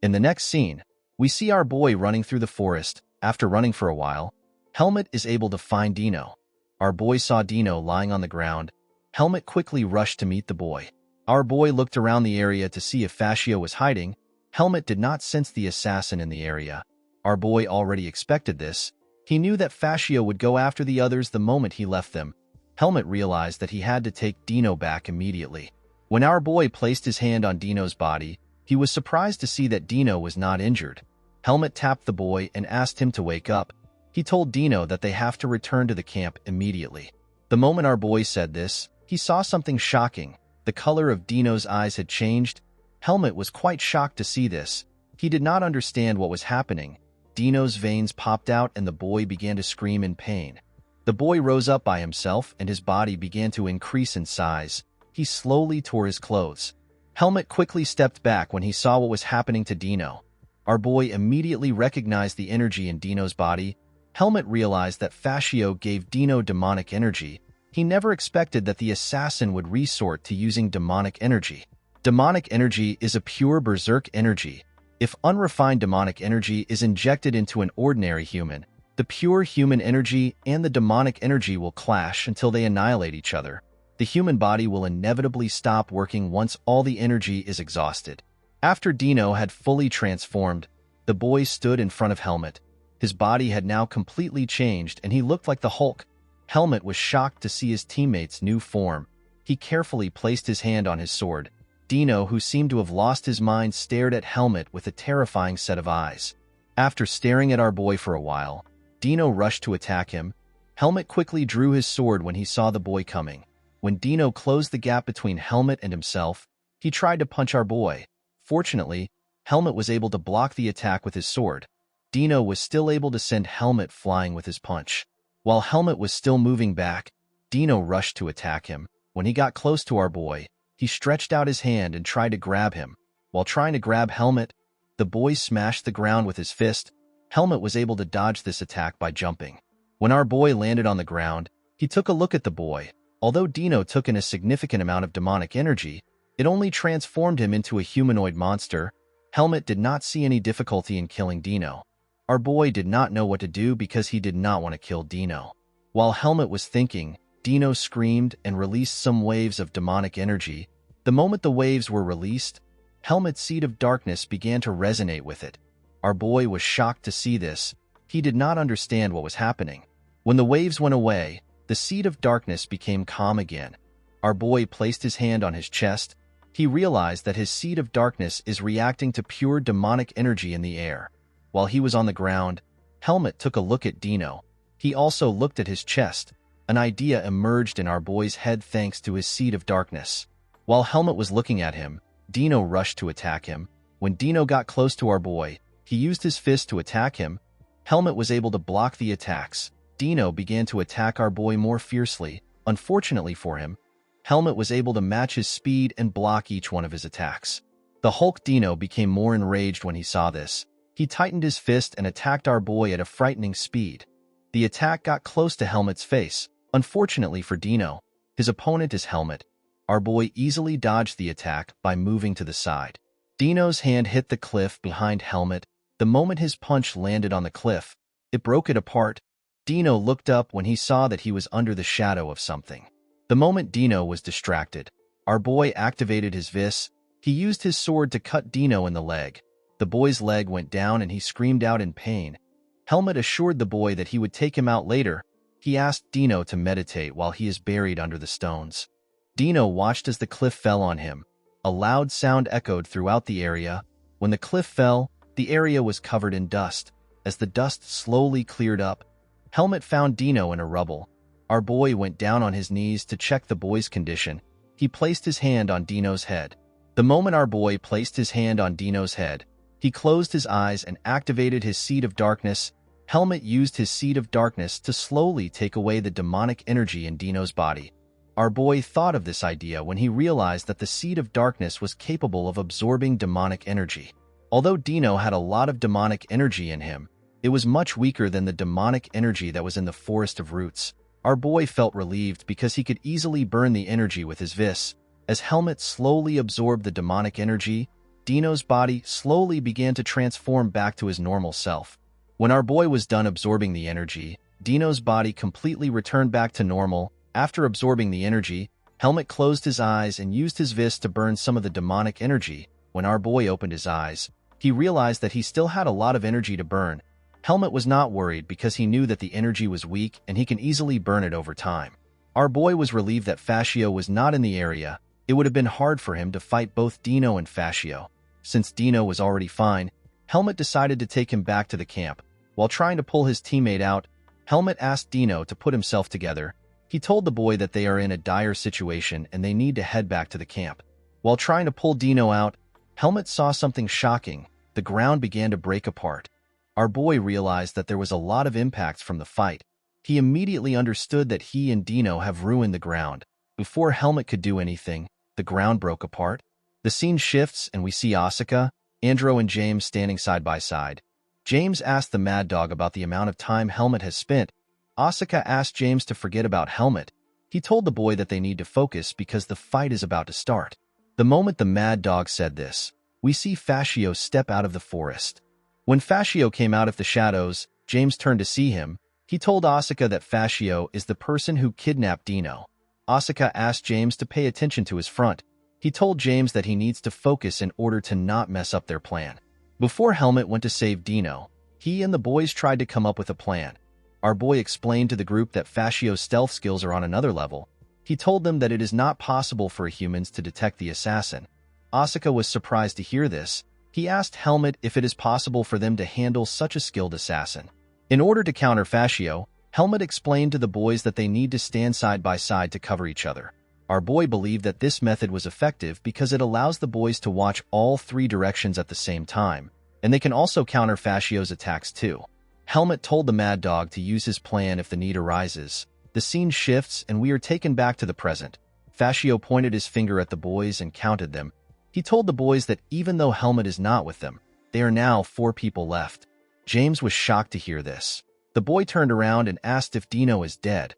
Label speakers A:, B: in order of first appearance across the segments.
A: In the next scene, we see our boy running through the forest. After running for a while, Helmut is able to find Dino. Our boy saw Dino lying on the ground. Helmut quickly rushed to meet the boy. Our boy looked around the area to see if Fasio was hiding. Helmut did not sense the assassin in the area. Our boy already expected this. He knew that Fasio would go after the others the moment he left them. Helmut realized that he had to take Dino back immediately. When our boy placed his hand on Dino's body, he was surprised to see that Dino was not injured. Helmut tapped the boy and asked him to wake up. He told Dino that they have to return to the camp immediately. The moment our boy said this, he saw something shocking. The color of Dino's eyes had changed. Helmut was quite shocked to see this. He did not understand what was happening. Dino's veins popped out and the boy began to scream in pain. The boy rose up by himself and his body began to increase in size. He slowly tore his clothes. Helmut quickly stepped back when he saw what was happening to Dino. Our boy immediately recognized the energy in Dino's body. Helmut realized that Fasio gave Dino demonic energy. He never expected that the assassin would resort to using demonic energy. Demonic energy is a pure berserk energy. If unrefined demonic energy is injected into an ordinary human, the pure human energy and the demonic energy will clash until they annihilate each other. The human body will inevitably stop working once all the energy is exhausted. After Dino had fully transformed, the boy stood in front of Helmut. His body had now completely changed and he looked like the Hulk. Helmut was shocked to see his teammate's new form. He carefully placed his hand on his sword. Dino, who seemed to have lost his mind, stared at Helmut with a terrifying set of eyes. After staring at our boy for a while, Dino rushed to attack him. Helmut quickly drew his sword when he saw the boy coming. When Dino closed the gap between Helmut and himself, he tried to punch our boy. Fortunately, Helmut was able to block the attack with his sword. Dino was still able to send Helmut flying with his punch. While Helmut was still moving back, Dino rushed to attack him. When he got close to our boy, he stretched out his hand and tried to grab him. While trying to grab Helmut, the boy smashed the ground with his fist. Helmut was able to dodge this attack by jumping. When our boy landed on the ground, he took a look at the boy. Although Dino took in a significant amount of demonic energy, it only transformed him into a humanoid monster. Helmut did not see any difficulty in killing Dino. Our boy did not know what to do because he did not want to kill Dino. While Helmut was thinking, Dino screamed and released some waves of demonic energy. The moment the waves were released, Helmut's seed of darkness began to resonate with it. Our boy was shocked to see this. He did not understand what was happening. When the waves went away, the seed of darkness became calm again. Our boy placed his hand on his chest. He realized that his seed of darkness is reacting to pure demonic energy in the air. While he was on the ground, Helmut took a look at Dino. He also looked at his chest. An idea emerged in our boy's head thanks to his seed of darkness. While Helmut was looking at him, Dino rushed to attack him. When Dino got close to our boy, he used his fist to attack him. Helmut was able to block the attacks. Dino began to attack our boy more fiercely. Unfortunately for him, Helmut was able to match his speed and block each one of his attacks. The Hulk Dino became more enraged when he saw this. He tightened his fist and attacked our boy at a frightening speed. The attack got close to Helmut's face. Unfortunately for Dino, his opponent is Helmut. Our boy easily dodged the attack by moving to the side. Dino's hand hit the cliff behind Helmut. The moment his punch landed on the cliff, it broke it apart. Dino looked up when he saw that he was under the shadow of something. The moment Dino was distracted, our boy activated his vis. He used his sword to cut Dino in the leg. The boy's leg went down and he screamed out in pain. Helmut assured the boy that he would take him out later. He asked Dino to meditate while he is buried under the stones. Dino watched as the cliff fell on him. A loud sound echoed throughout the area. When the cliff fell, the area was covered in dust. As the dust slowly cleared up, Helmut found Dino in a rubble. Our boy went down on his knees to check the boy's condition. He placed his hand on Dino's head. The moment our boy placed his hand on Dino's head, he closed his eyes and activated his seed of darkness. Helmut used his seed of darkness to slowly take away the demonic energy in Dino's body. Our boy thought of this idea when he realized that the seed of darkness was capable of absorbing demonic energy. Although Dino had a lot of demonic energy in him, it was much weaker than the demonic energy that was in the Forest of Roots. Our boy felt relieved because he could easily burn the energy with his vis. As Helmut slowly absorbed the demonic energy, Dino's body slowly began to transform back to his normal self. When our boy was done absorbing the energy, Dino's body completely returned back to normal. After absorbing the energy, Helmut closed his eyes and used his fist to burn some of the demonic energy. When our boy opened his eyes, he realized that he still had a lot of energy to burn. Helmut was not worried because he knew that the energy was weak and he can easily burn it over time. Our boy was relieved that Fasio was not in the area. It would have been hard for him to fight both Dino and Fasio. Since Dino was already fine, Helmut decided to take him back to the camp. While trying to pull his teammate out, Helmut asked Dino to put himself together. He told the boy that they are in a dire situation and they need to head back to the camp. While trying to pull Dino out, Helmut saw something shocking. The ground began to break apart. Our boy realized that there was a lot of impacts from the fight. He immediately understood that he and Dino have ruined the ground. Before Helmut could do anything, the ground broke apart. The scene shifts and we see Asuka, Andrew and James standing side by side. James asked the Mad Dog about the amount of time Helmut has spent. Asuka asked James to forget about Helmut. He told the boy that they need to focus because the fight is about to start. The moment the Mad Dog said this, we see Fasio step out of the forest. When Fasio came out of the shadows, James turned to see him. He told Asuka that Fasio is the person who kidnapped Dino. Asuka asked James to pay attention to his front. He told James that he needs to focus in order to not mess up their plan. Before Helmut went to save Dino, he and the boys tried to come up with a plan. Our boy explained to the group that Fasio's stealth skills are on another level. He told them that it is not possible for humans to detect the assassin. Asuka was surprised to hear this. He asked Helmut if it is possible for them to handle such a skilled assassin. In order to counter Fasio, Helmut explained to the boys that they need to stand side by side to cover each other. Our boy believed that this method was effective because it allows the boys to watch all three directions at the same time, and they can also counter Fasio's attacks too. Helmut told the Mad Dog to use his plan if the need arises. The scene shifts and we are taken back to the present. Fasio pointed his finger at the boys and counted them. He told the boys that even though Helmut is not with them, there are now 4 people left. James was shocked to hear this. The boy turned around and asked if Dino is dead.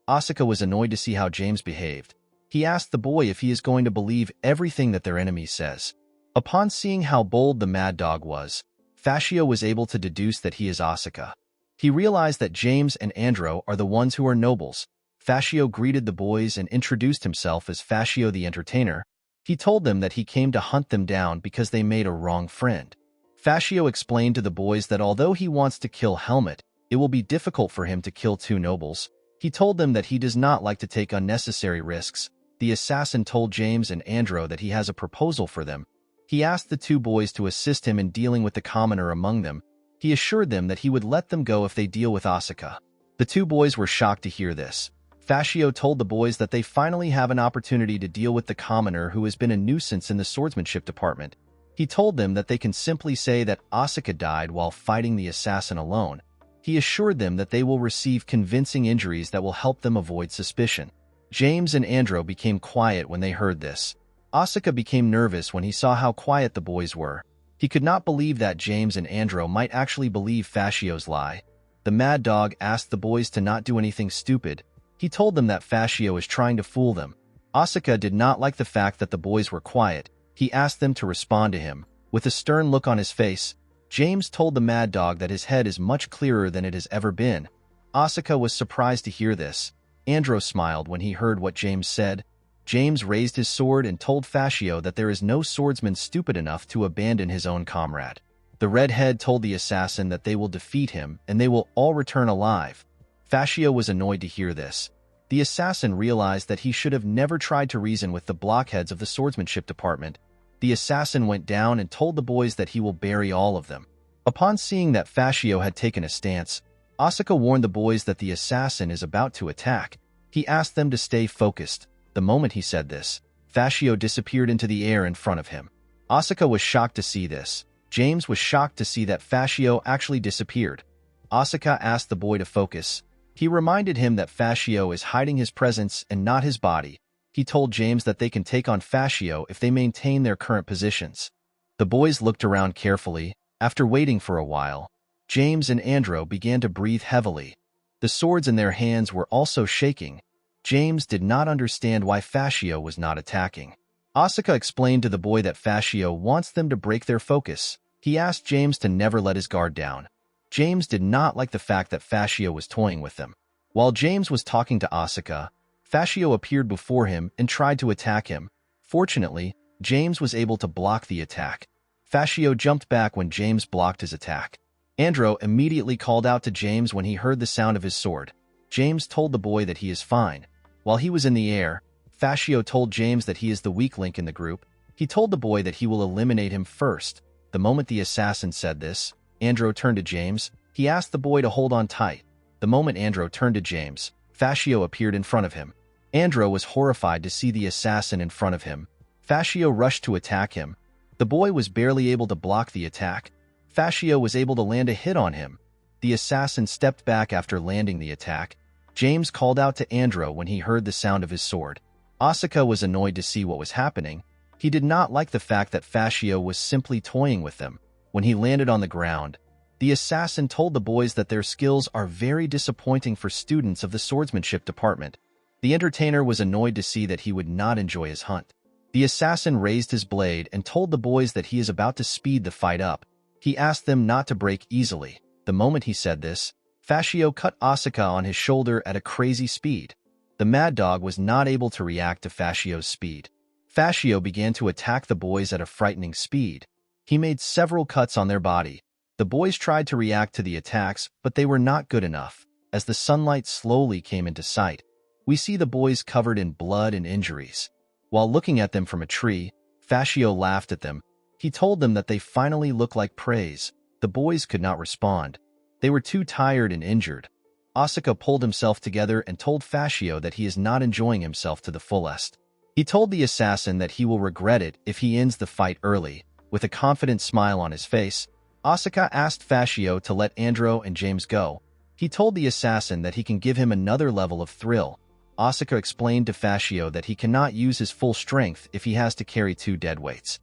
A: Asuka was annoyed to see how James behaved. He asked the boy if he is going to believe everything that their enemy says. Upon seeing how bold the Mad Dog was, Fasio was able to deduce that he is Asuka. He realized that James and Andrew are the ones who are nobles. Fasio greeted the boys and introduced himself as Fasio the Entertainer. He told them that he came to hunt them down because they made a wrong friend. Fasio explained to the boys that although he wants to kill Helmut, it will be difficult for him to kill 2 nobles. He told them that he does not like to take unnecessary risks. The assassin told James and Andrew that he has a proposal for them. He asked the 2 boys to assist him in dealing with the commoner among them. He assured them that he would let them go if they deal with Asuka. The 2 boys were shocked to hear this. Fasio told the boys that they finally have an opportunity to deal with the commoner who has been a nuisance in the swordsmanship department. He told them that they can simply say that Asuka died while fighting the assassin alone. He assured them that they will receive convincing injuries that will help them avoid suspicion. James and Andrew became quiet when they heard this. Asuka became nervous when he saw how quiet the boys were. He could not believe that James and Andrew might actually believe Fasio's lie. The Mad Dog asked the boys to not do anything stupid. He told them that Fasio is trying to fool them. Asuka did not like the fact that the boys were quiet. He asked them to respond to him. With a stern look on his face, James told the Mad Dog that his head is much clearer than it has ever been. Asuka was surprised to hear this. Andrew smiled when he heard what James said. James raised his sword and told Fasio that there is no swordsman stupid enough to abandon his own comrade. The redhead told the assassin that they will defeat him and they will all return alive. Fasio was annoyed to hear this. The assassin realized that he should have never tried to reason with the blockheads of the swordsmanship department. The assassin went down and told the boys that he will bury all of them. Upon seeing that Fasio had taken a stance, Asuka warned the boys that the assassin is about to attack. He asked them to stay focused. The moment he said this, Fasio disappeared into the air in front of him. Asuka was shocked to see this. James was shocked to see that Fasio actually disappeared. Asuka asked the boy to focus. He reminded him that Fasio is hiding his presence and not his body. He told James that they can take on Fasio if they maintain their current positions. The boys looked around carefully. After waiting for a while, James and Andrew began to breathe heavily. The swords in their hands were also shaking. James did not understand why Fasio was not attacking. Asuka explained to the boy that Fasio wants them to break their focus. He asked James to never let his guard down. James did not like the fact that Fasio was toying with them. While James was talking to Asuka, Fasio appeared before him and tried to attack him. Fortunately, James was able to block the attack. Fasio jumped back when James blocked his attack. Andro immediately called out to James when he heard the sound of his sword. James told the boy that he is fine. While he was in the air, Fasio told James that he is the weak link in the group. He told the boy that he will eliminate him first. The moment the assassin said this, Andro turned to James. He asked the boy to hold on tight. The moment Andro turned to James, Fasio appeared in front of him. Andro was horrified to see the assassin in front of him. Fasio rushed to attack him. The boy was barely able to block the attack. Fasio was able to land a hit on him. The assassin stepped back after landing the attack. James called out to Andro when he heard the sound of his sword. Asuka was annoyed to see what was happening. He did not like the fact that Fasio was simply toying with them. When he landed on the ground, the assassin told the boys that their skills are very disappointing for students of the swordsmanship department. The entertainer was annoyed to see that he would not enjoy his hunt. The assassin raised his blade and told the boys that he is about to speed the fight up. He asked them not to break easily. The moment he said this, Fasio cut Asuka on his shoulder at a crazy speed. The mad dog was not able to react to Fasio's speed. Fasio began to attack the boys at a frightening speed. He made several cuts on their body. The boys tried to react to the attacks, but they were not good enough. As the sunlight slowly came into sight, we see the boys covered in blood and injuries. While looking at them from a tree, Fasio laughed at them. He told them that they finally looked like praise. The boys could not respond. They were too tired and injured. Asuka pulled himself together and told Fasio that he is not enjoying himself to the fullest. He told the assassin that he will regret it if he ends the fight early. With a confident smile on his face, Asuka asked Fasio to let Andro and James go. He told the assassin that he can give him another level of thrill. Asuka explained to Fasio that he cannot use his full strength if he has to carry 2 dead weights.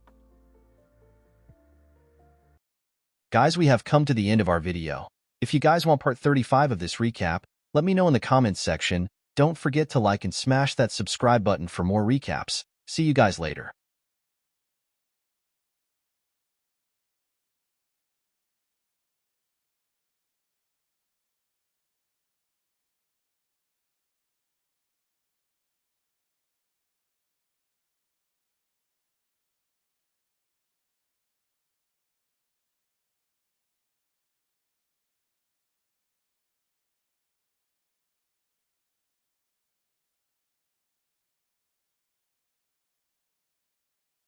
A: Guys, we have come to the end of our video. If you guys want part 35 of this recap, let me know in the comments section. Don't forget to like and smash that subscribe button for more recaps. See you guys later.